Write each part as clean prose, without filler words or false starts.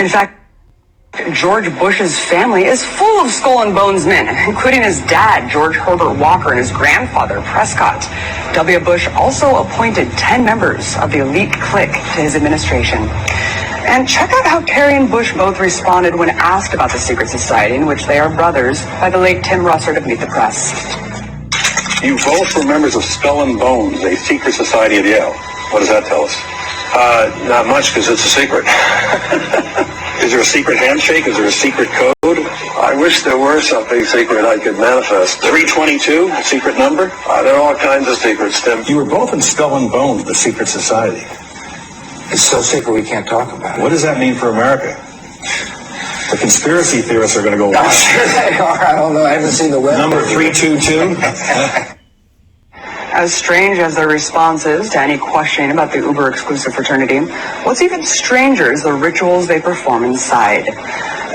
In fact, George Bush's family is full of skull and bones men, including his dad, George Herbert Walker, and his grandfather, Prescott. W. Bush also appointed 10 members of the elite clique to his administration. And check out how Kerry and Bush both responded when asked about the secret society in which they are brothers by the late Tim Russert of Meet the Press. You both were members of Skull and Bones, a secret society at Yale. What does that tell us? Not much, because it's a secret. Is there a secret handshake? Is there a secret code? I wish there were something secret I could manifest. 322, a secret number? There are all kinds of secrets, Tim. You were both in Skull and Bones, the secret society. It's so secret we can't talk about it. What does that mean for America? The conspiracy theorists are going to go wild. I'm sure they are. I don't know. I haven't seen the web. Number 322? As strange as their response is to any questioning about the uber-exclusive fraternity, what's even stranger is the rituals they perform inside.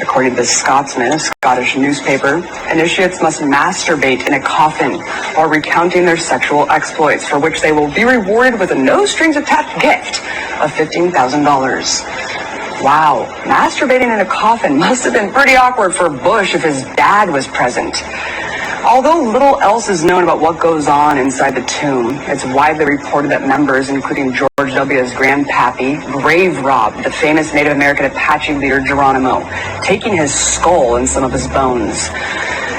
According to the Scotsman, a Scottish newspaper, initiates must masturbate in a coffin while recounting their sexual exploits, for which they will be rewarded with a no-strings-attached gift of $15,000. Wow, masturbating in a coffin must have been pretty awkward for Bush if his dad was present. Although little else is known about what goes on inside the tomb, it's widely reported that members, including George W.'s grandpappy, grave robbed the famous Native American Apache leader Geronimo, taking his skull and some of his bones.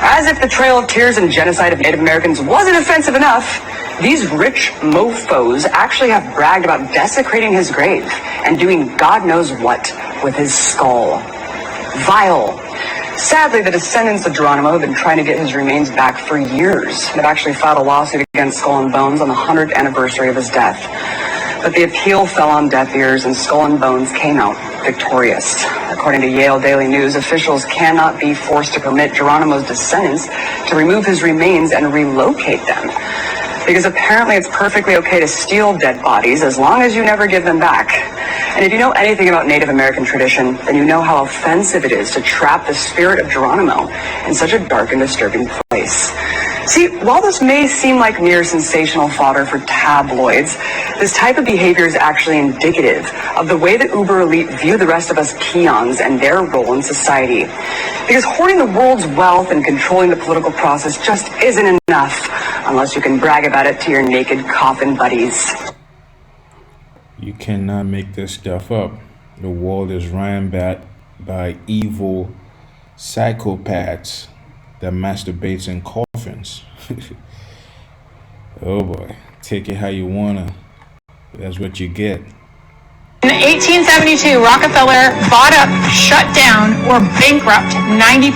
As if the trail of tears and genocide of Native Americans wasn't offensive enough, these rich mofos actually have bragged about desecrating his grave and doing God knows what with his skull. Vile. Sadly, the descendants of Geronimo have been trying to get his remains back for years. They've actually filed a lawsuit against Skull and Bones on the 100th anniversary of his death. But the appeal fell on deaf ears, and Skull and Bones came out victorious. According to Yale Daily News, officials cannot be forced to permit Geronimo's descendants to remove his remains and relocate them, because apparently it's perfectly okay to steal dead bodies as long as you never give them back. And if you know anything about Native American tradition, then you know how offensive it is to trap the spirit of Geronimo in such a dark and disturbing place. See, while this may seem like mere sensational fodder for tabloids, this type of behavior is actually indicative of the way the uber elite view the rest of us peons and their role in society. Because hoarding the world's wealth and controlling the political process just isn't enough unless you can brag about it to your naked coffin buddies. You cannot make this stuff up. The world is run by evil psychopaths that masturbates in coffins. Oh boy, take it how you wanna. That's what you get. In 1872, Rockefeller bought up, shut down, or bankrupt 90%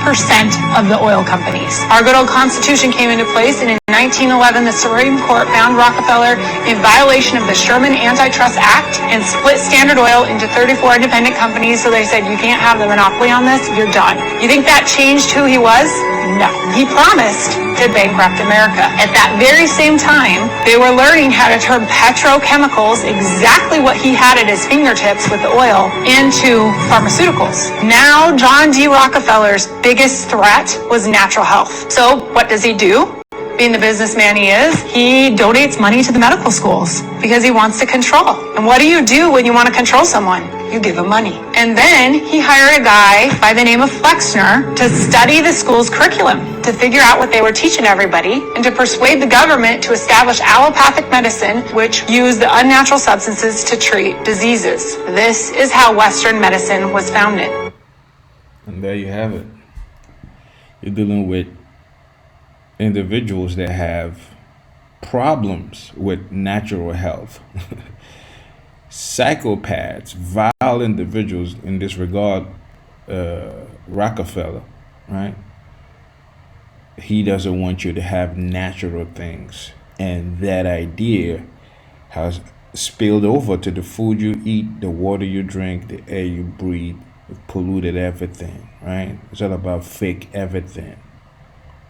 of the oil companies. Our good old Constitution came into place, and in 1911, the Supreme Court found Rockefeller in violation of the Sherman Antitrust Act and split Standard Oil into 34 independent companies, so they said, you can't have the monopoly on this, you're done. You think that changed who he was? No. He promised to bankrupt America. At that very same time, they were learning how to turn petrochemicals, exactly what he had at his fingertips with the oil, into pharmaceuticals. Now, John D. Rockefeller's biggest threat was natural health. So what does he do? Being the businessman he is, he donates money to the medical schools because he wants to control. And what do you do when you want to control someone? You give them money. And then he hired a guy by the name of Flexner to study the school's curriculum, to figure out what they were teaching everybody, and to persuade the government to establish allopathic medicine, which used the unnatural substances to treat diseases. This is how Western medicine was founded. And there you have it. You're dealing with individuals that have problems with natural health. Psychopaths, vile individuals in this regard. Rockefeller, right? He doesn't want you to have natural things, and that idea has spilled over to the food you eat, the water you drink, the air you breathe. It polluted everything, right? It's all about fake everything.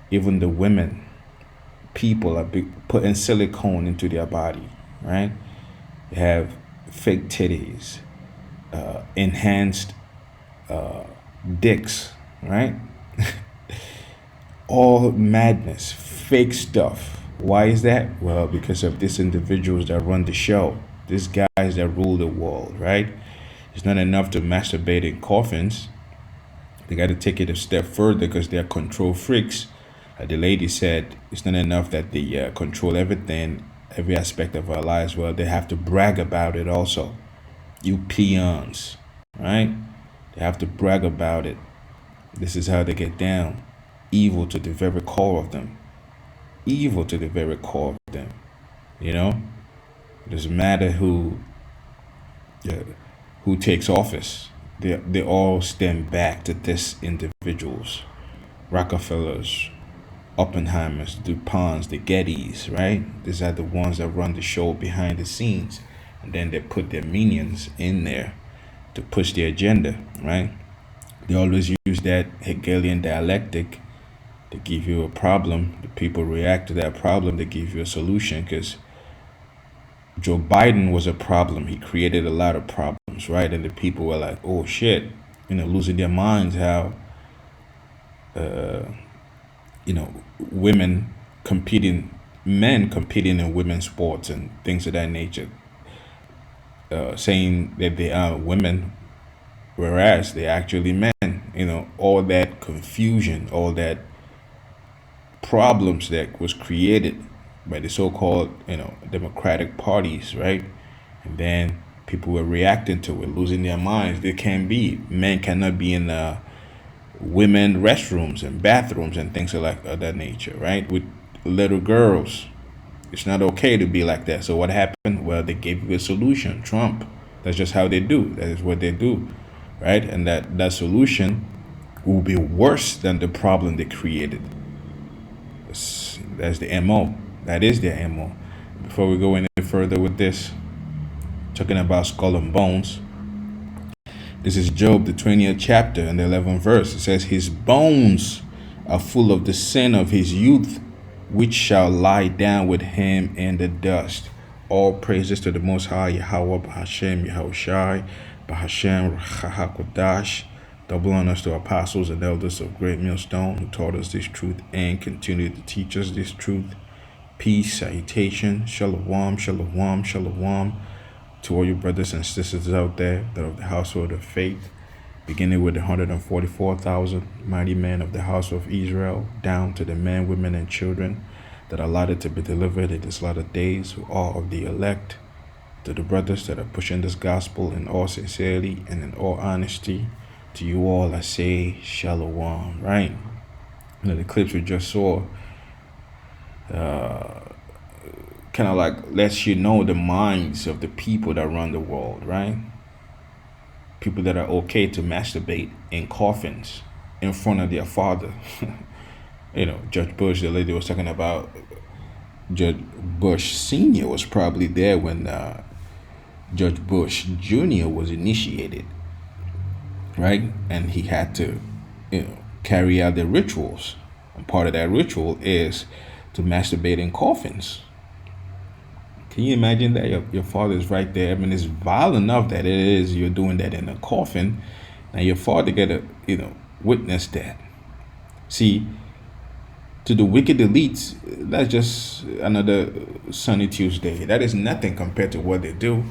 Even the women, people are putting silicone into their body, right? They have fake titties, enhanced dicks, right? All madness, fake stuff. Why is that? Well, because of these individuals that run the show, these guys that rule the world, right? It's not enough to masturbate in coffins. They got to take it a step further because they're control freaks. The lady said it's not enough that they control everything, every aspect of our lives. Well, they have to brag about it also. You peons, right? They have to brag about it. This is how they get down. Evil to the very core of them. Evil to the very core of them. You know? It doesn't matter who takes office. They all stand back to this individuals. Rockefellers, Oppenheimers, DuPonts, the Gettys, right? These are the ones that run the show behind the scenes. And then they put their minions in there to push their agenda, right? They always use that Hegelian dialectic to give you a problem. The people react to that problem. They give you a solution because Joe Biden was a problem. He created a lot of problems, right? And the people were like, oh shit, losing their minds how, men competing in women's sports and things of that nature. Saying that they are women, whereas they're actually men. All that confusion, all that problems that was created by the so-called, democratic parties, right? And then people were reacting to it, losing their minds. Men cannot be in women restrooms and bathrooms and things of that nature, right? With little girls. It's not okay to be like that. So what happened? Well, they gave you a solution. Trump. That's just how they do. That is what they do, right? And that solution will be worse than the problem they created. That's the MO. That is their MO. Before we go any further with this, talking about skull and bones, this is Job, the 20th chapter and the 11th verse. It says, his bones are full of the sin of his youth, which shall lie down with him in the dust. All praises to the Most High, Yahweh, Bahashem, Yahushai, Bahashem, Rahakodash. Double honors to apostles and elders of Great Millstone who taught us this truth and continue to teach us this truth. Peace, salutation, shalom, shalom, shalom to all you brothers and sisters out there that are of the household of faith, beginning with the 144,000 mighty men of the house of Israel, down to the men, women, and children that are allotted to be delivered in these latter days, who are of the elect, to the brothers that are pushing this gospel in all sincerity and in all honesty. To you all, I say shalom, right? The clips we just saw kind of lets you know the minds of the people that run the world, right? People that are okay to masturbate in coffins in front of their father. Judge Bush, the lady was talking about, Judge Bush Sr. was probably there when Judge Bush Jr. was initiated, right? And he had to, carry out the rituals. And part of that ritual is to masturbate in coffins. Can you imagine that your father is right there? I mean, it's vile enough that you're doing that in a coffin. Now your father get to, witness that. See, to the wicked elites, that's just another sunny Tuesday. That is nothing compared to what they do.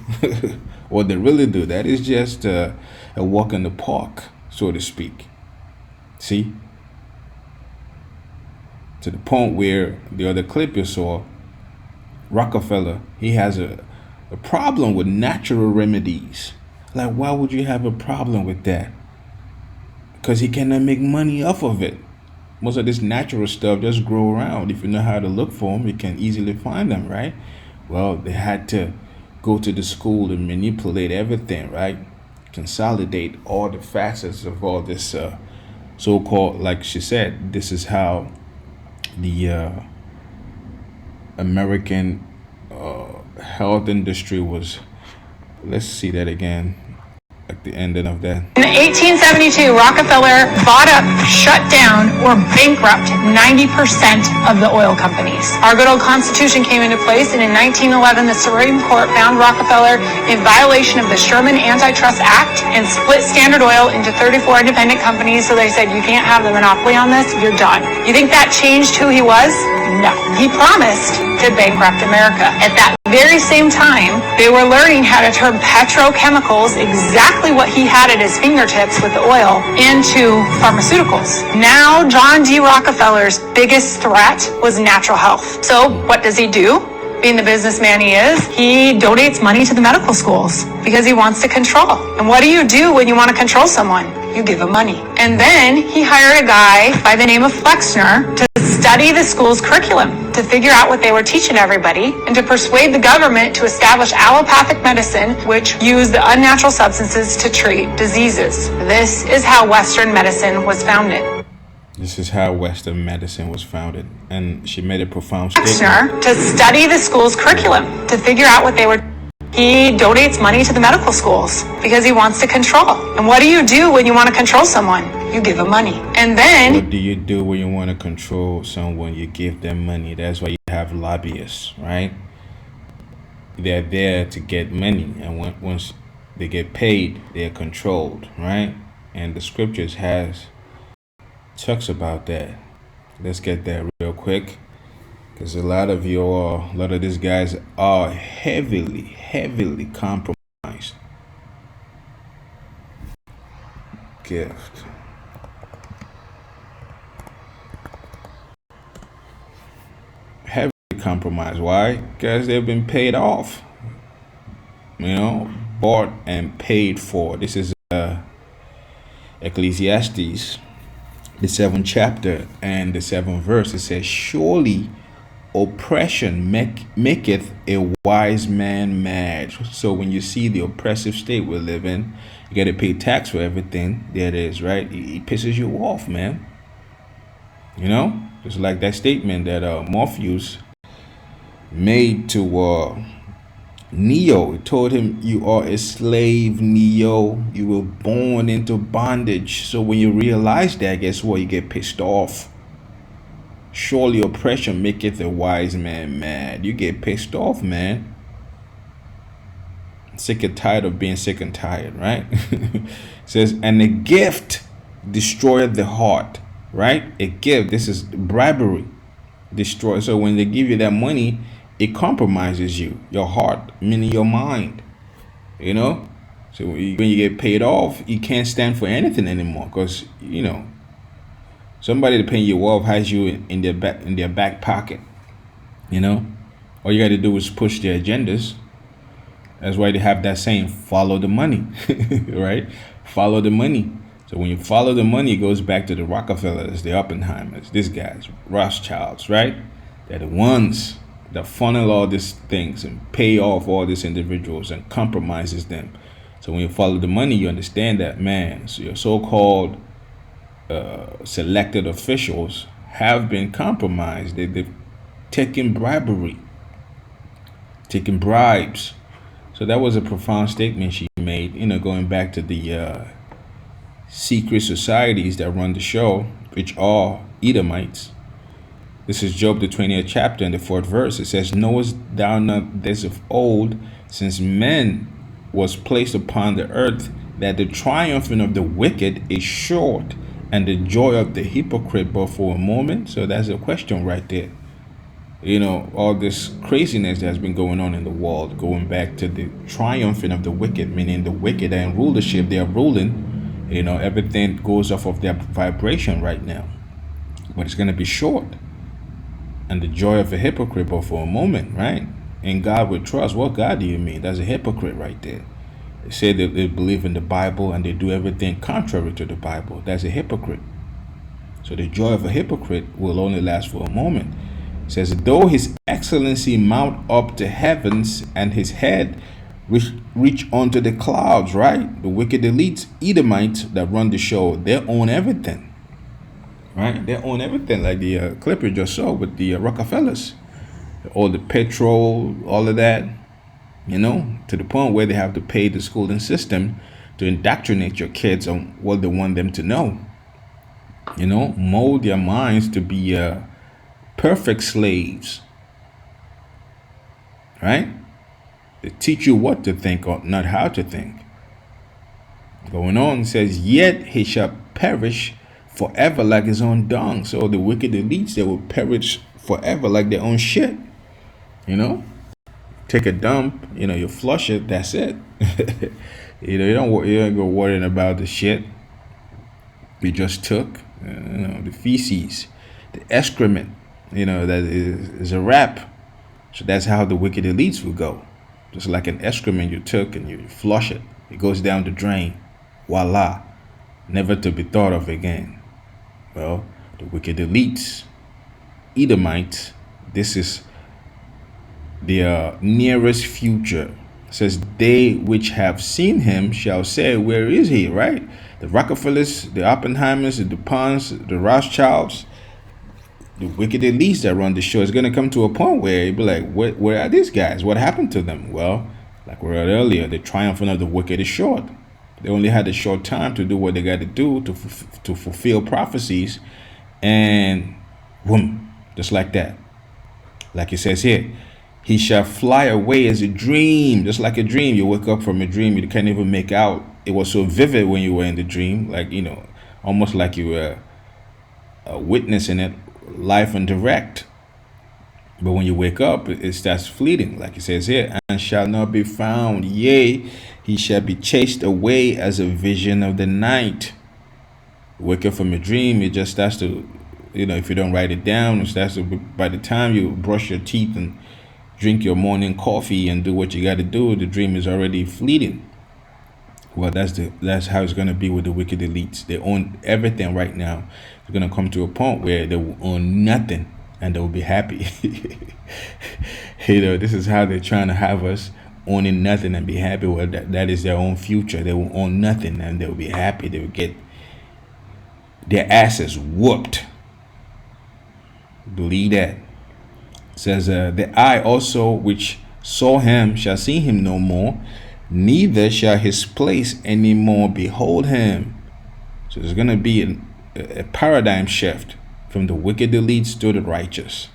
What they really do. That is just a walk in the park, so to speak. See? To the point where the other clip you saw, Rockefeller, he has a problem with natural remedies. Like, why would you have a problem with that? Because he cannot make money off of it. Most of this natural stuff just grow around. If you know how to look for them, you can easily find them, right? Well, they had to go to the school and manipulate everything, right? Consolidate all the facets of all this so-called, like she said, this is how the American health industry was. Let's see that again. Like the ending of that. In 1872, Rockefeller bought up, shut down, or bankrupt 90% of the oil companies. Our good old Constitution came into place, and in 1911, the Supreme Court found Rockefeller in violation of the Sherman Antitrust Act and split Standard Oil into 34 independent companies. So they said, you can't have the monopoly on this, you're done. You think that changed who he was? No. He promised to bankrupt America. At that very same time, they were learning how to turn petrochemicals, exactly what he had at his fingertips with the oil, into pharmaceuticals. Now, John D. Rockefeller's biggest threat was natural health. So what does he do? Being the businessman he is, he donates money to the medical schools because he wants to control. And what do you do when you want to control someone? You give him money. And then he hired a guy by the name of Flexner to study the school's curriculum, to figure out what they were teaching everybody, and to persuade the government to establish allopathic medicine, which used the unnatural substances to treat diseases. This is how Western medicine was founded. This is how Western medicine was founded. And she made a profound statement. Flexner to study the school's curriculum, to figure out what they were. He donates money to the medical schools because he wants to control. And what do you do when you want to control someone? You give them money. And then... What do you do when you want to control someone? You give them money. That's why you have lobbyists, right? They're there to get money. And once they get paid, they're controlled, right? And the scriptures talks about that. Let's get that real quick. Because a lot of these guys are heavily compromised. Gift. Heavily compromised. Why? Because they've been paid off. Bought and paid for. This is Ecclesiastes, the 7th chapter and the 7th verse. It says, surely oppression maketh a wise man mad. So when you see the oppressive state we live in, you got to pay tax for everything. There it is, right? It pisses you off, man. Just like that statement that Morpheus made to Neo. It told him, you are a slave, Neo. You were born into bondage. So when you realize that, guess what? You get pissed off. Surely oppression maketh a wise man mad. You get pissed off, man. Sick and tired of being sick and tired, right? It says, and a gift destroyeth the heart, right? A gift, this is bribery, destroy. So when they give you that money, it compromises you, your heart, meaning your mind, So when you get paid off, you can't stand for anything anymore because, somebody paying you off has you in their back pocket, All you got to do is push their agendas. That's why they have that saying, follow the money, right? Follow the money. So when you follow the money, it goes back to the Rockefellers, the Oppenheimers, these guys, Rothschilds, right? They're the ones that funnel all these things and pay off all these individuals and compromises them. So when you follow the money, you understand that, man, so your so-called selected officials have been compromised. They've taken bribery, taken bribes. So that was a profound statement she made, going back to the secret societies that run the show, which are Edomites. This is Job, the 20th chapter and the 4th verse. It says, knowest thou not this of old, since men was placed upon the earth, that the triumphing of the wicked is short, and the joy of the hypocrite but for a moment? So that's a question right there. All this craziness that's been going on in the world, going back to the triumphing of the wicked, meaning the wicked are in rulership, they are ruling. Everything goes off of their vibration right now. But it's going to be short. And the joy of a hypocrite but for a moment, right? In God we trust. What God do you mean? That's a hypocrite right there. They say that they believe in the Bible and they do everything contrary to the Bible. That's a hypocrite. So the joy of a hypocrite will only last for a moment. It says, though his excellency mount up to heavens and his head reach onto the clouds, right? The wicked elites, Edomites that run the show, they own everything. Right? They own everything, like the clip you just saw with the Rockefellers. All the petrol, all of that, to the point where they have to pay the schooling system to indoctrinate your kids on what they want them to know. Mold their minds to be perfect slaves. Right? They teach you what to think or not how to think. Going on, it says, yet he shall perish forever like his own dung. So the wicked elites, they will perish forever like their own shit. take a dump, you flush it, that's it. You don't go worrying about the shit you just took, the feces, the excrement, that is a wrap. So that's how the wicked elites will go. Just like an excrement you took and you flush it. It goes down the drain. Voila. Never to be thought of again. Well, the wicked elites, Edomites, this is their nearest future. It says, they which have seen him shall say, where is he, right? The Rockefellers, the Oppenheimers, the DuPonts, the Rothschilds, the wicked elites that run the show, is going to come to a point where you'll be like, where are these guys? What happened to them? Well, like we read earlier, the triumphant of the wicked is short. They only had a short time to do what they got to do to fulfill prophecies, and boom, just like that. Like it says here, he shall fly away as a dream, just like a dream. You wake up from a dream, you can't even make out. It was so vivid when you were in the dream, like, almost like you were witnessing it live and direct. But when you wake up, it starts fleeting, like it says here, and shall not be found. Yea, he shall be chased away as a vision of the night. Wake up from a dream, it just starts to, if you don't write it down, it starts to, by the time you brush your teeth and drink your morning coffee and do what you got to do, the dream is already fleeting. Well, that's how it's going to be with the wicked elites. They own everything right now. It's going to come to a point where they will own nothing and they'll be happy. This is how they're trying to have us owning nothing and be happy. Well, that is their own future. They will own nothing and they'll be happy. They will get their asses whooped. Believe that. It says, the eye also which saw him shall see him no more, neither shall his place any more behold him. So there's going to be a paradigm shift from the wicked elites to the righteous.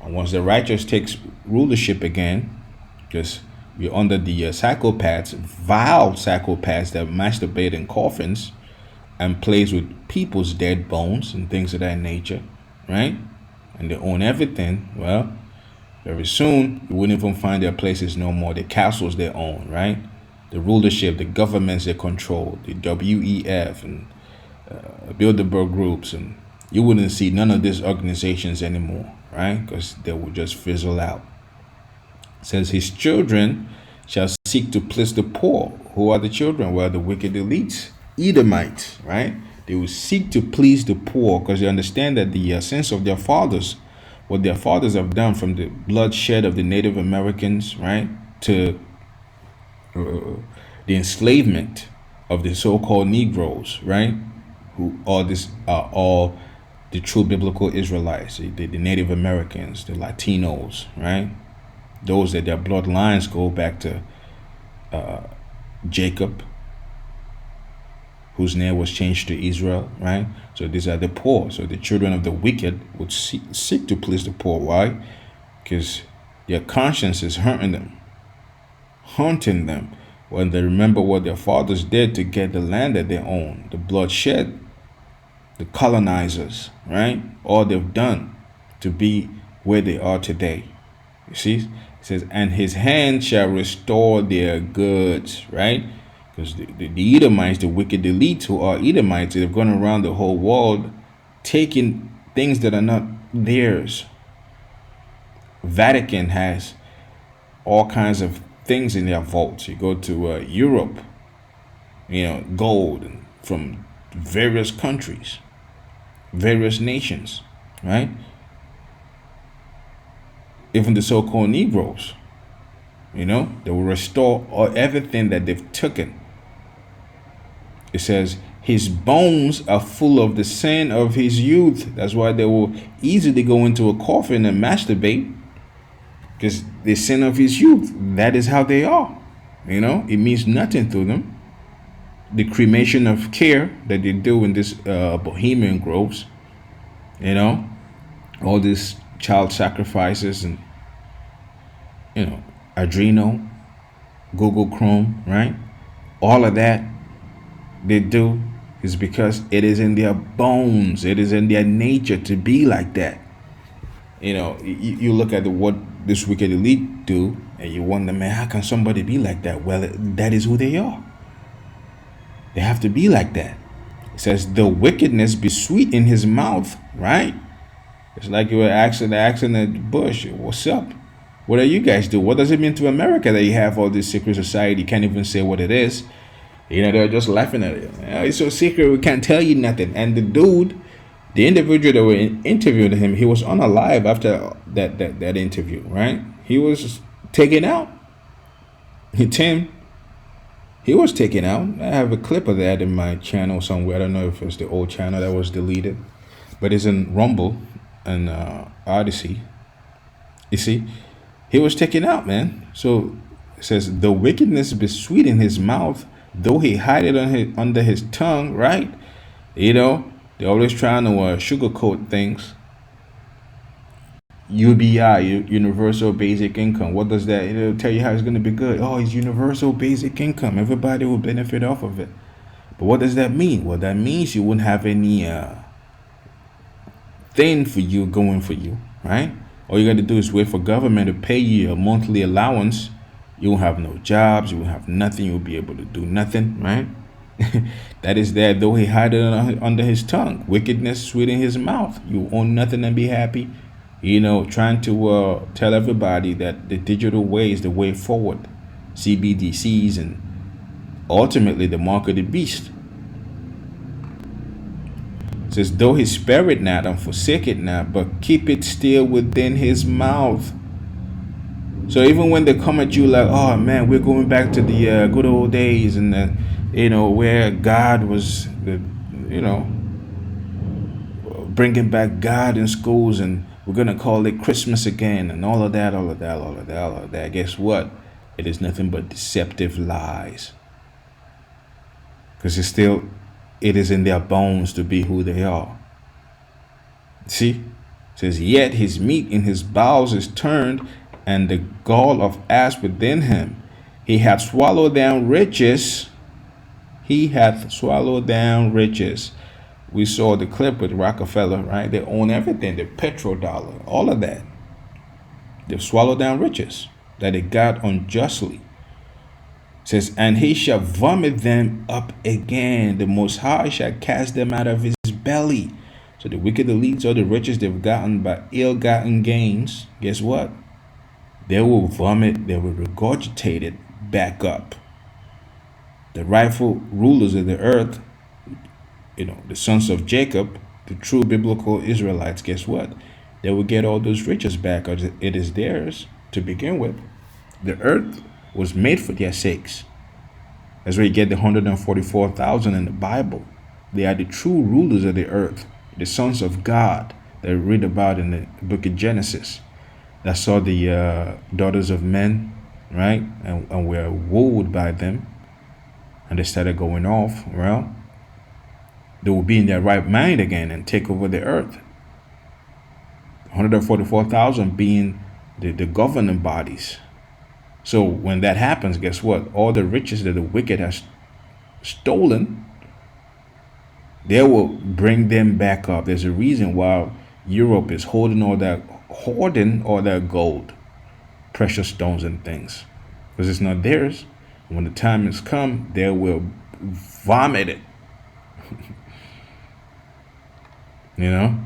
And once the righteous takes rulership again, because we're under the psychopaths, vile psychopaths that masturbate in coffins and plays with people's dead bones and things of that nature, right? And they own everything. Well, very soon you wouldn't even find their places no more. The castles they own, right? The rulership, the governments they control, the WEF and Bilderberg groups, and you wouldn't see none of these organizations anymore, right? Because they will just fizzle out. It says his children shall seek to please the poor. Who are the children? Well, the wicked elites, Edomites, right? They will seek to please the poor because they understand that the sins of their fathers, what their fathers have done, from the bloodshed of the Native Americans, right, to the enslavement of the so-called Negroes, right, who all this are all the true biblical Israelites, the Native Americans, the Latinos, right, those that their bloodlines go back to Jacob, whose name was changed to Israel, right? So these are the poor. So the children of the wicked would seek to please the poor. Why? Because their conscience is haunting them when they remember what their fathers did to get the land that they own, the bloodshed, the colonizers, right? All they've done to be where they are today. You see? It says, and his hand shall restore their goods, right? Because the Edomites, the wicked elites who are Edomites, they've gone around the whole world taking things that are not theirs. Vatican has all kinds of things in their vaults. You go to Europe, gold from various countries, various nations, right? Even the so-called Negroes, they will restore everything that they've taken. It says, his bones are full of the sin of his youth. That's why they will easily go into a coffin and masturbate, because the sin of his youth, that is how they are. It means nothing to them. The cremation of care that they do in this Bohemian groves, all these child sacrifices and, Adreno, Google Chrome, right? All of that they do is because it is in their bones. It is in their nature to be like that. You look at what this wicked elite do, And you wonder, man, how can somebody be like that? Well, that is who they are. They have to be like that. It says, the wickedness be sweet in his mouth, right? It's like you were asking at Bush, what's up? What do you guys do? What does it mean to America that you have all this secret society? You can't even say what it is. You know, they're just laughing at it. Oh, it's so secret, we can't tell you nothing. And the dude, the individual that were interviewing him, he was unalive after that interview, right? He was taken out. Tim, he was taken out. I have a clip of that in my channel somewhere. I don't know if it's the old channel that was deleted, but it's in Rumble and Odyssey. You see, he was taken out, man. So it says, the wickedness be sweet in his mouth, though he hide it under his tongue, right? You know, they're always trying to sugarcoat things. UBI, Universal Basic Income. What does that? It'll tell you how it's going to be good. Oh, it's Universal Basic Income. Everybody will benefit off of it. But what does that mean? Well, that means you wouldn't have any thing for you going for you, right? All you got to do is wait for government to pay you a monthly allowance. You won't have no jobs. You won't have nothing. You'll be able to do nothing, right? That is that, though he hide it under his tongue. Wickedness sweet in his mouth. You own nothing and be happy. You know, trying to tell everybody that the digital way is the way forward. CBDCs and ultimately the mark of the beast. It says, though he spare it not and forsake it not, but keep it still within his mouth. So even when they come at you like, oh man, we're going back to the good old days, and you know, where God was, bringing back God in schools, and we're gonna call it Christmas again, and all of that. Guess what? It is nothing but deceptive lies. Because it is in their bones to be who they are. See? It says, yet his meat in his bowels is turned, and the gall of ass within him. He hath swallowed down riches. He hath swallowed down riches. We saw the clip with Rockefeller, right? They own everything, the petrodollar, all of that. They've swallowed down riches that they got unjustly. It says, and he shall vomit them up again. The Most High shall cast them out of his belly. So the wicked elites, all the riches they've gotten by ill-gotten gains, guess what? They will vomit, they will regurgitate it back up. The rightful rulers of the earth, you know, the sons of Jacob, the true biblical Israelites, guess what? They will get all those riches back, or it is theirs to begin with. The earth was made for their sakes. That's where you get the 144,000 in the Bible. They are the true rulers of the earth, the sons of God that we read about in the book of Genesis, that saw the daughters of men, right? And were wooed by them, and they started going off. Well, they will be in their right mind again and take over the earth. 144,000 being the governing bodies. So when that happens, guess what? All the riches that the wicked has stolen, they will bring them back up. There's a reason why Europe is hoarding all that gold, precious stones and things, because it's not theirs. When the time has come, they will vomit it. You know,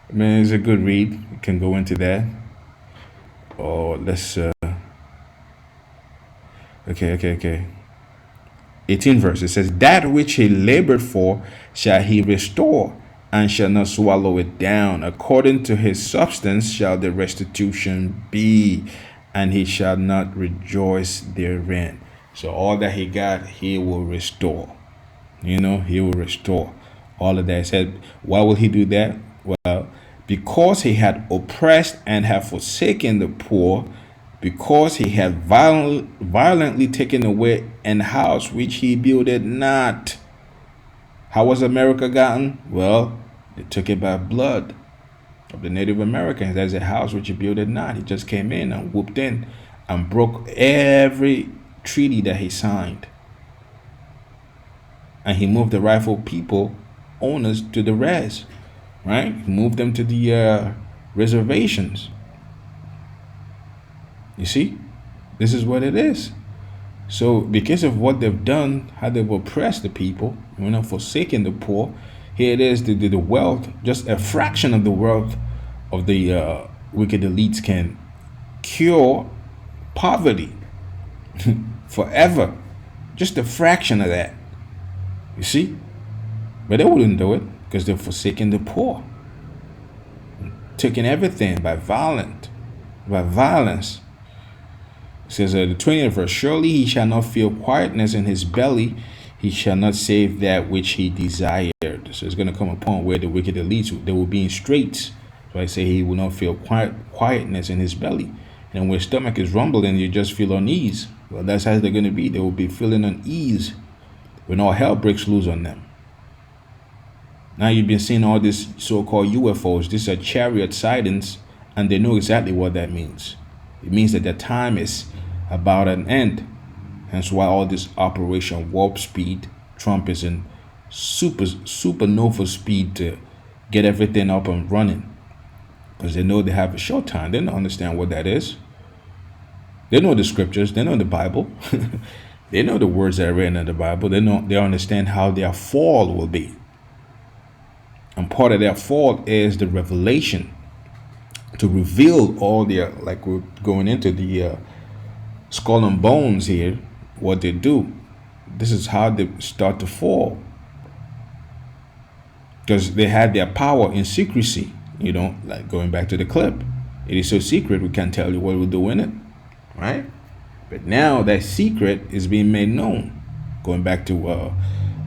I mean, it's a good read. You can go into that. Or let's okay. 18 verse. It says, that which he labored for shall he restore, and shall not swallow it down. According to his substance shall the restitution be, and he shall not rejoice therein. So all that he got, he will restore. You know, he will restore all of that. It said, why will he do that? Well, because he had oppressed and have forsaken the poor, because he had violently taken away an house which he builded not. How was America gotten? Well, they took it by blood of the Native Americans. There's a house which he builded not. He just came in and whooped in and broke every treaty that he signed. And he moved the rightful people, owners, to the res, right? He moved them to the reservations. You see? This is what it is. So because of what they've done, how they've oppressed the people, forsaken the poor, here it is, the wealth, just a fraction of the wealth of the wicked elites can cure poverty forever. Just a fraction of that. You see? But they wouldn't do it because they're forsaking the poor. Taking everything by violence. It says the 20th verse, surely he shall not feel quietness in his belly, he shall not save that which he desired. So it's going to come upon where the wicked elites, they will be in straits. So I say he will not feel quietness in his belly. And when stomach is rumbling, you just feel unease. Well, that's how they're going to be. They will be feeling unease when all hell breaks loose on them. Now you've been seeing all these so-called UFOs. These are chariot sightings, and they know exactly what that means. It means that their time is about an end. Hence why all this Operation Warp Speed, Trump is in supernova speed to get everything up and running. Because they know they have a short time. They don't understand what that is. They know the scriptures. They know the Bible. They know the words that are written in the Bible. They understand how their fall will be. And part of their fall is the revelation. To reveal all their, like we're going into the skull and bones here, what they do. This is how they start to fall. Because they had their power in secrecy. Like going back to the clip. It is so secret we can't tell you what we'll do in it. Right? But now that secret is being made known. Going back to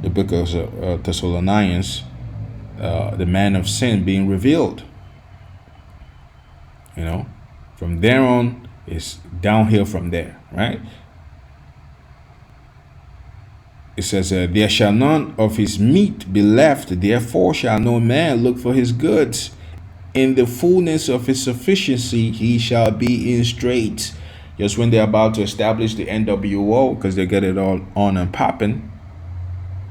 the book of Thessalonians, the man of sin being revealed. From there on, it's downhill from there, right? It says, there shall none of his meat be left, therefore shall no man look for his goods. In the fullness of his sufficiency, he shall be in straits. Just when they're about to establish the NWO, because they get it all on and popping,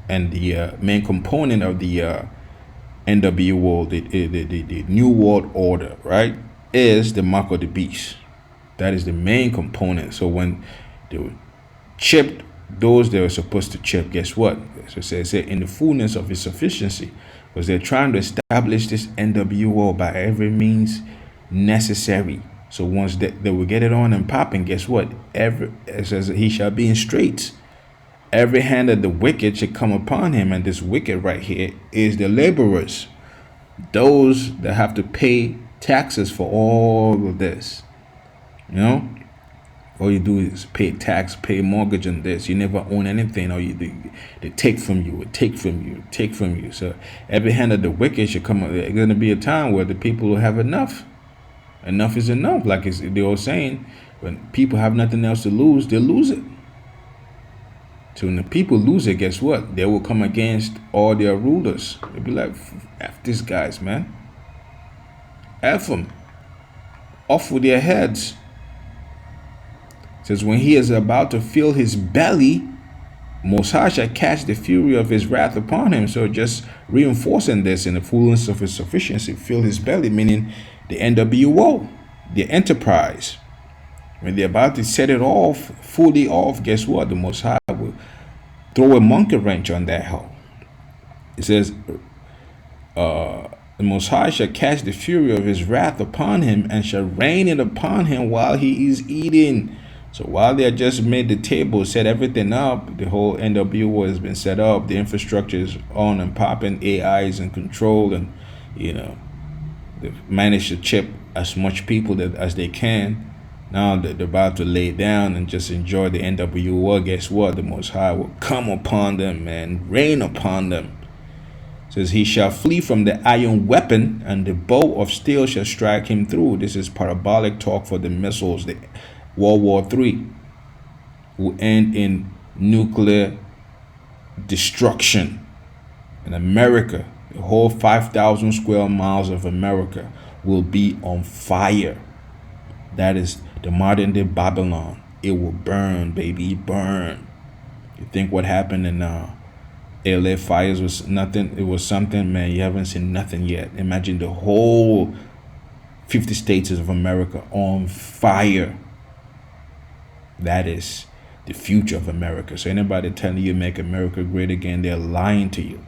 and the main component of the NWO, the New World Order, right, is the mark of the beast. That is the main component. So when they chipped those they were supposed to chip, guess what? So it says in the fullness of his sufficiency, because they're trying to establish this NWO by every means necessary. So once they will get it on and popping, guess what? It says he shall be in straits. Every hand of the wicked should come upon him, and this wicked right here is the laborers, those that have to pay taxes for all of this. All you do is pay tax, pay mortgage on this. You never own anything. Or they take from you. So every hand of the wicked should come. There's going to be a time where the people will have enough. Enough is enough. Like they were saying, when people have nothing else to lose, they lose it. So when the people lose it, guess what? They will come against all their rulers. They'll be like, F these guys, man. F them. Off with their heads. It says, when he is about to fill his belly, Most High shall catch the fury of his wrath upon him. So just reinforcing this in the fullness of his sufficiency. Fill his belly, meaning the NWO, the enterprise. When they're about to set it off, fully off, guess what? The Most High will throw a monkey wrench on that hell. It says, the Most High shall catch the fury of his wrath upon him and shall rain it upon him while he is eating. So while they just made the table, set everything up, the whole NWO has been set up, the infrastructure is on and popping, AI is in control, and they've managed to chip as much people as they can. Now that they're about to lay down and just enjoy the NWO, guess what? The Most High will come upon them and rain upon them. It says, he shall flee from the iron weapon, and the bow of steel shall strike him through. This is parabolic talk for the missiles. The World War III will end in nuclear destruction. In America, the whole 5,000 square miles of America will be on fire. That is the modern day Babylon. It will burn, baby, burn. You think what happened in LA fires was nothing? It was something, man. You haven't seen nothing yet. Imagine the whole 50 states of America on fire. That is the future of America. So anybody telling you make America great again, they're lying to you.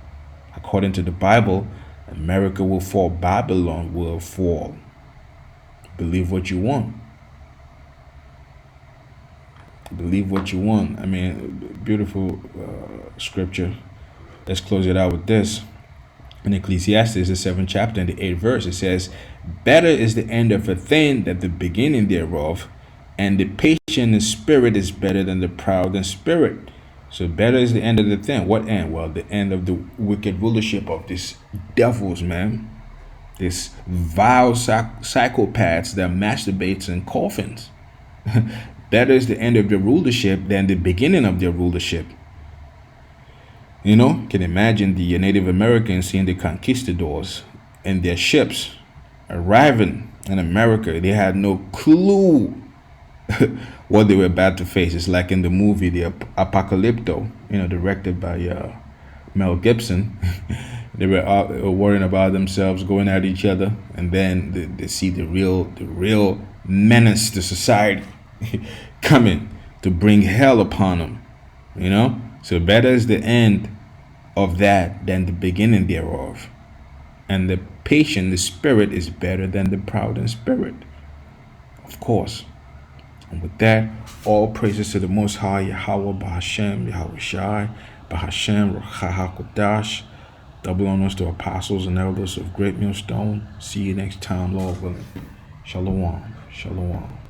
According to the Bible, America will fall. Babylon will fall. Believe what you want. Believe what you want. I mean, beautiful scripture. Let's close it out with this. In Ecclesiastes, the 7th chapter and the 8th verse, it says, "Better is the end of a thing than the beginning thereof, and the patient in spirit is better than the proud in spirit." So better is the end of the thing. What end? Well, the end of the wicked rulership of these devils, man. These vile psychopaths that masturbates in coffins. Better is the end of their rulership than the beginning of their rulership. You know, can imagine the Native Americans seeing the conquistadors and their ships arriving in America. They had no clue what they were about to face. It's like in the movie The Apocalypto, you know, directed by Mel Gibson. They were worrying about themselves, going at each other, and then they see the real menace to society coming to bring hell upon them. You know, so better is the end of that than the beginning thereof, and the patient, the spirit, is better than the proud in spirit, of course. And with that, all praises to the Most High, Yahweh, Bahashem, Yahweh Shai, Bahashem, Ruach HaKodash. Double honors to apostles and elders of Great Millstone. See you next time, Lord willing. Shalom. Shalom.